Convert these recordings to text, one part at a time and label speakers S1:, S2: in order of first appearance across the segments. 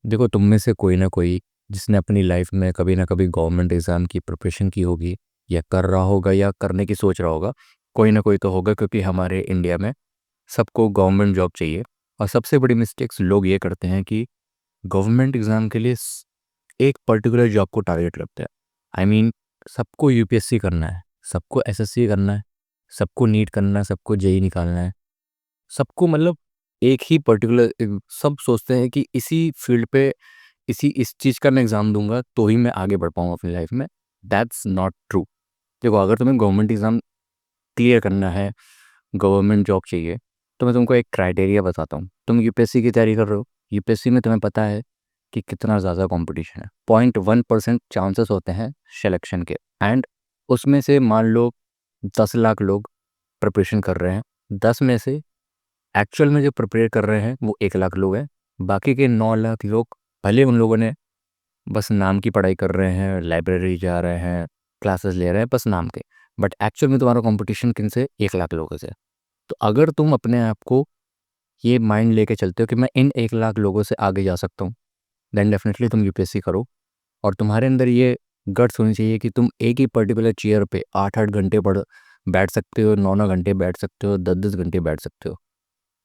S1: देखो, तुम में से कोई ना कोई जिसने अपनी लाइफ में कभी ना कभी गवर्नमेंट एग्ज़ाम की प्रिपरेशन की होगी, या कर रहा होगा या करने की सोच रहा होगा। कोई ना कोई तो होगा, क्योंकि हमारे इंडिया में सबको गवर्नमेंट जॉब चाहिए। और सबसे बड़ी मिस्टेक्स लोग ये करते हैं कि गवर्नमेंट एग्ज़ाम के लिए एक पर्टिकुलर जॉब को टारगेट करते हैं। आई मीन, सबको यूपीएससी करना है, सबको एसएससी करना है, सबको नीट करना है, सबको जेई निकालना है, सबको मतलब एक ही पर्टिकुलर सब सोचते हैं कि इसी फील्ड पे इस चीज़ का मैं एग्ज़ाम दूंगा तो ही मैं आगे बढ़ पाऊंगा अपनी लाइफ में। That's not true. देखो, अगर तुम्हें गवर्नमेंट एग्ज़ाम क्लियर करना है, गवर्नमेंट जॉब चाहिए, तो मैं तुमको एक क्राइटेरिया बताता हूँ। तुम यूपीएससी की तैयारी कर रहे हो, यूपीएससी में तुम्हें पता है कि कितना ज़्यादा कंपटीशन है। 0.1% चांसेस होते हैं सिलेक्शन के। एंड उसमें से मान लो 10 लाख लोग प्रिपरेशन कर रहे हैं, 10 में से एक्चुअल में जो प्रिपेयर कर रहे हैं वो 1 लाख लोग हैं। बाकी के 9 लाख लोग, भले उन लोगों ने बस नाम की पढ़ाई कर रहे हैं, लाइब्रेरी जा रहे हैं, क्लासेस ले रहे हैं, बस नाम के, बट एक्चुअल में तुम्हारा कंपटीशन किन से? 1 लाख लोगों से। तो अगर तुम अपने आप को ये माइंड लेके चलते हो कि मैं इन 1 लाख लोगों से आगे जा सकता हूँ, देन डेफिनेटली तुम यूपीएससी करो। और तुम्हारे अंदर ये गट्स होनी चाहिए कि तुम एक ही पर्टिकुलर चेयर पे 8-8 घंटे पढ़ बैठ सकते हो, 9-9 घंटे बैठ सकते हो, 10-10 घंटे बैठ सकते हो,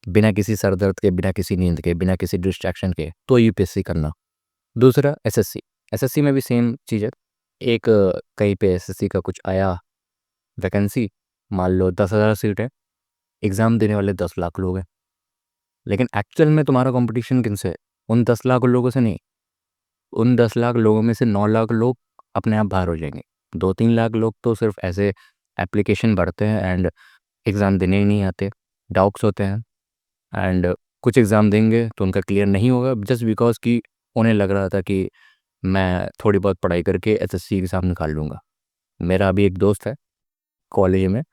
S1: बिना किसी सर दर्द के, बिना किसी नींद के, बिना किसी डिस्ट्रैक्शन के। तो यूपीएससी करना। दूसरा, एसएससी। एसएससी में भी सेम चीज़ है। एक कहीं पे एसएससी का कुछ आया वैकेंसी, मान लो 10,000 सीट है, एग्ज़ाम देने वाले 10 लाख लोग हैं, लेकिन एक्चुअल में तुम्हारा कंपटीशन किन से है? उन 10 लाख लोगों से नहीं। उन 10 लाख लोगों में से 9 लाख लोग अपने आप बाहर हो जाएंगे। 2-3 लाख लोग तो सिर्फ ऐसे एप्लीकेशन भरते हैं एंड एग्ज़ाम देने ही नहीं आते, डाउट्स होते हैं। एंड कुछ एग्ज़ाम देंगे तो उनका क्लियर नहीं होगा, जस्ट बिकॉज कि उन्हें लग रहा था कि मैं थोड़ी बहुत पढ़ाई करके एसएससी एग्ज़ाम निकाल लूँगा। मेरा अभी एक दोस्त है कॉलेज में,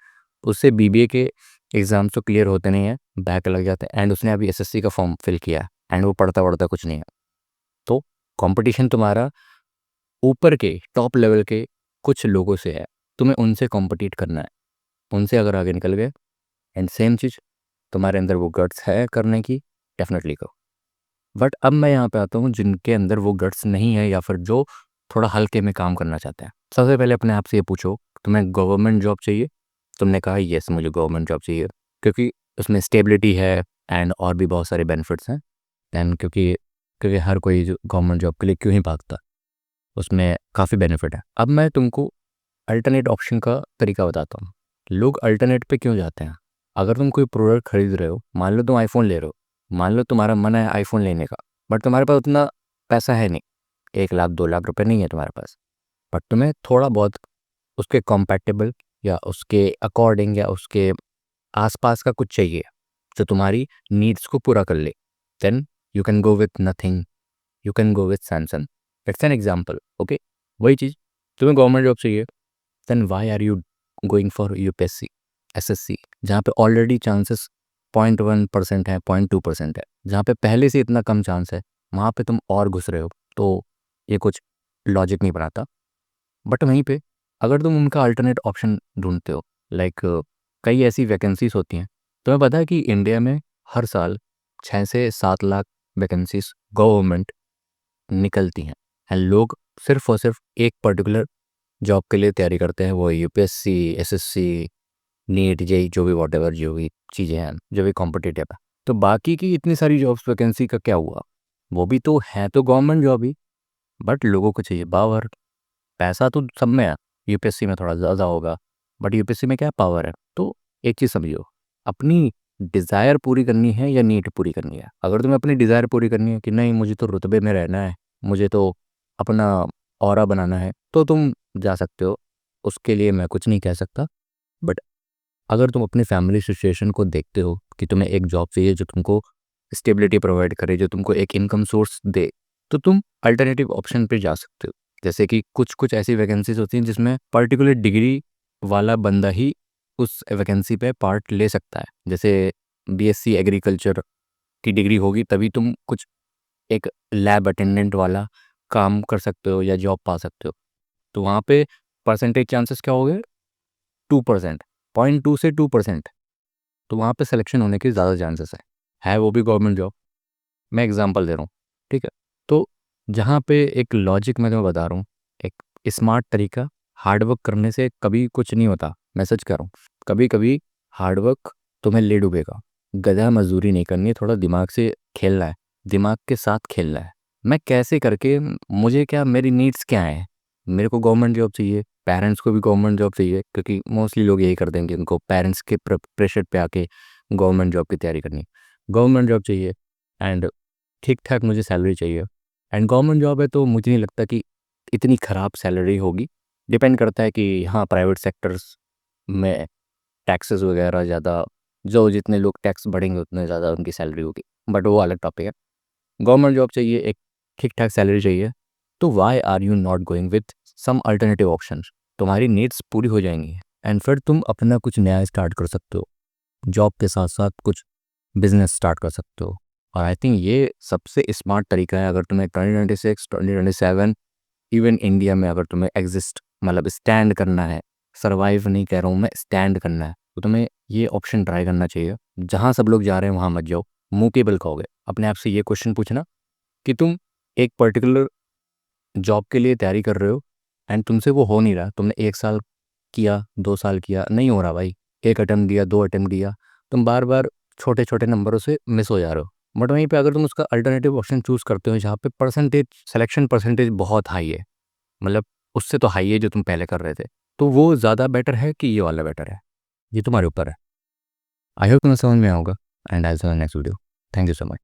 S1: उससे बीबीए के एग्ज़ाम्स तो क्लियर होते नहीं हैं, बैक लग जाते हैं, एंड उसने अभी एसएससी का फॉर्म फिल किया है, एंड वो पढ़ता पढ़ता कुछ नहीं है। तो कंपटीशन तुम्हारा ऊपर के टॉप लेवल के कुछ लोगों से है, तुम्हें उनसे कॉम्पिटिट करना है। उनसे अगर आगे निकल गए, एंड सेम चीज़, तुम्हारे अंदर वो गट्स है करने की, डेफिनेटली करो। बट अब मैं यहाँ पे आता हूँ जिनके अंदर वो गट्स नहीं है, या फिर जो थोड़ा हल्के में काम करना चाहते हैं। सबसे पहले अपने आप से ये पूछो, तुम्हें गवर्नमेंट जॉब चाहिए? तुमने कहा यस, मुझे गवर्नमेंट जॉब चाहिए, क्योंकि उसमें स्टेबिलिटी है एंड और भी बहुत सारे बेनिफिट्स हैं। एंड क्योंकि क्योंकि हर कोई जो गवर्नमेंट जॉब के लिए क्यों ही भागता, उसमें काफ़ी बेनिफिट है। अब मैं तुमको अल्टरनेट ऑप्शन का तरीका बताता हूँ। लोग अल्टरनेट पे क्यों जाते हैं? अगर तुम कोई प्रोडक्ट खरीद रहे हो, मान लो तुम आईफोन ले रहे हो, मान लो तुम्हारा मन है आईफोन लेने का, बट तुम्हारे पास उतना पैसा है नहीं, 1 लाख 2 लाख रुपए नहीं है तुम्हारे पास, बट तुम्हें थोड़ा बहुत उसके कॉम्पैटिबल या उसके अकॉर्डिंग या उसके आसपास का कुछ चाहिए जो तुम्हारी नीड्स को पूरा कर ले, then you can go with nothing, you can go with Samsung. It's an example, okay. वही चीज़, तुम्हें गवर्नमेंट जॉब चाहिए, then why are you going for UPSC, SSC, जहाँ पे ऑलरेडी चांसेस 0.1% है, 0.2% है, जहाँ पे पहले से इतना कम चांस है, वहाँ पे तुम और घुस रहे हो। तो ये कुछ लॉजिक नहीं बनाता। बट वहीं पे अगर तुम उनका अल्टरनेट ऑप्शन ढूंढते हो, लाइक कई ऐसी वैकेंसीज होती हैं। तुम्हें पता है कि इंडिया में हर साल 6 से 7 लाख वैकेंसीज गवर्नमेंट निकलती हैं, एंड लोग सिर्फ और सिर्फ एक पर्टिकुलर जॉब के लिए तैयारी करते हैं, वो यूपीएससी, एसएससी, नीट, जेई, जो भी वॉटेवर जो भी चीज़ें हैं, जो भी कॉम्पिटिटिव है। तो बाकी की इतनी सारी जॉब्स वैकेंसी का क्या हुआ? वो भी तो है, तो गवर्नमेंट जॉब ही, बट लोगों को चाहिए पावर। पैसा तो सब में है, यूपीएससी में थोड़ा ज़्यादा होगा, बट यूपीएससी में क्या पावर है? तो एक चीज़ समझो, अपनी डिज़ायर पूरी करनी है या नीड पूरी करनी है? अगर तुम्हें अपनी डिज़ायर पूरी करनी है कि नहीं मुझे तो रुतबे में रहना है, मुझे तो अपना ऑरा बनाना है, तो तुम जा सकते हो, उसके लिए मैं कुछ नहीं कह सकता। बट अगर तुम अपनी फैमिली सिचुएशन को देखते हो कि तुम्हें एक जॉब चाहिए जो तुमको स्टेबिलिटी प्रोवाइड करे, जो तुमको एक इनकम सोर्स दे, तो तुम अल्टरनेटिव ऑप्शन पे जा सकते हो। जैसे कि कुछ कुछ ऐसी वैकेंसीज होती हैं जिसमें पर्टिकुलर डिग्री वाला बंदा ही उस वैकेंसी पे पार्ट ले सकता है। जैसे बीएससी एग्रीकल्चर की डिग्री होगी तभी तुम कुछ एक लैब अटेंडेंट वाला काम कर सकते हो या जॉब पा सकते हो। तो वहाँ पे परसेंटेज चांसेस क्या हो गए? 2%, 0.2 से 2%। तो वहाँ पे सिलेक्शन होने के ज़्यादा चांसेस है वो भी गवर्नमेंट जॉब। मैं एग्जांपल दे रहा हूँ, ठीक है। तो जहाँ पे एक लॉजिक मैं तुम्हें बता रहा हूँ, एक स्मार्ट तरीका, हार्ड वर्क करने से कभी कुछ नहीं होता, मैं सच कह रहा हूँ। कभी कभी हार्ड वर्क तुम्हें ले डूबेगा। गधा मजदूरी नहीं करनी है, थोड़ा दिमाग से खेलना है, दिमाग के साथ खेलना है। मैं कैसे करके, मुझे क्या, मेरी नीड्स क्या है, मेरे को गवर्नमेंट जॉब चाहिए, पेरेंट्स को भी गवर्नमेंट जॉब चाहिए, क्योंकि मोस्टली लोग यही कर देंगे, उनको पेरेंट्स के प्रेशर पे आके गवर्नमेंट जॉब की तैयारी करनी, गवर्नमेंट जॉब चाहिए, एंड ठीक ठाक मुझे सैलरी चाहिए। एंड गवर्नमेंट जॉब है तो मुझे नहीं लगता कि इतनी ख़राब सैलरी होगी। डिपेंड करता है कि हाँ, प्राइवेट सेक्टर्स में टैक्सेस वगैरह ज़्यादा, जो जितने लोग टैक्स बढ़ेंगे उतने ज़्यादा उनकी सैलरी होगी, बट वो अलग टॉपिक है। गवर्नमेंट जॉब चाहिए, एक ठीक ठाक सैलरी चाहिए, तो why are you not going with some alternative option? तुम्हारी नीड्स पूरी हो जाएंगी एंड फिर तुम अपना कुछ नया स्टार्ट कर सकते हो, जॉब के साथ साथ कुछ बिजनेस स्टार्ट कर सकते हो। और आई थिंक ये सबसे स्मार्ट तरीका है, अगर तुम्हें 2026 2027 इवन इंडिया में अगर तुम्हें एग्जिस्ट, मतलब स्टैंड करना है, सर्वाइव नहीं कह रहा हूँ मैं, स्टैंड करना है, तो तुम्हें ये ऑप्शन ट्राई करना चाहिए। जहाँ सब लोग जा रहे हैं वहाँ मत जाओ, मुंह के बल खाओगे। अपने आप से ये क्वेश्चन पूछना कि तुम एक पर्टिकुलर जॉब के लिए तैयारी कर रहे हो एंड तुमसे वो हो नहीं रहा, तुमने 1 साल किया, 2 साल किया, नहीं हो रहा भाई, एक अटेम्प्ट दिया, 2 अटेम्प्ट दिया, तुम बार बार छोटे छोटे नंबरों से मिस हो जा रहे हो। बट वहीं पे अगर तुम उसका अल्टरनेटिव ऑप्शन चूज़ करते हो जहाँ पे परसेंटेज, सिलेक्शन परसेंटेज बहुत हाई है, मतलब उससे तो हाई है जो तुम पहले कर रहे थे, तो वो ज़्यादा बेटर है कि ये वाला बेटर है, ये तुम्हारे ऊपर है। आई होप तुम्हें समझ में आऊँगा, and I will see you next video. Thank you so much.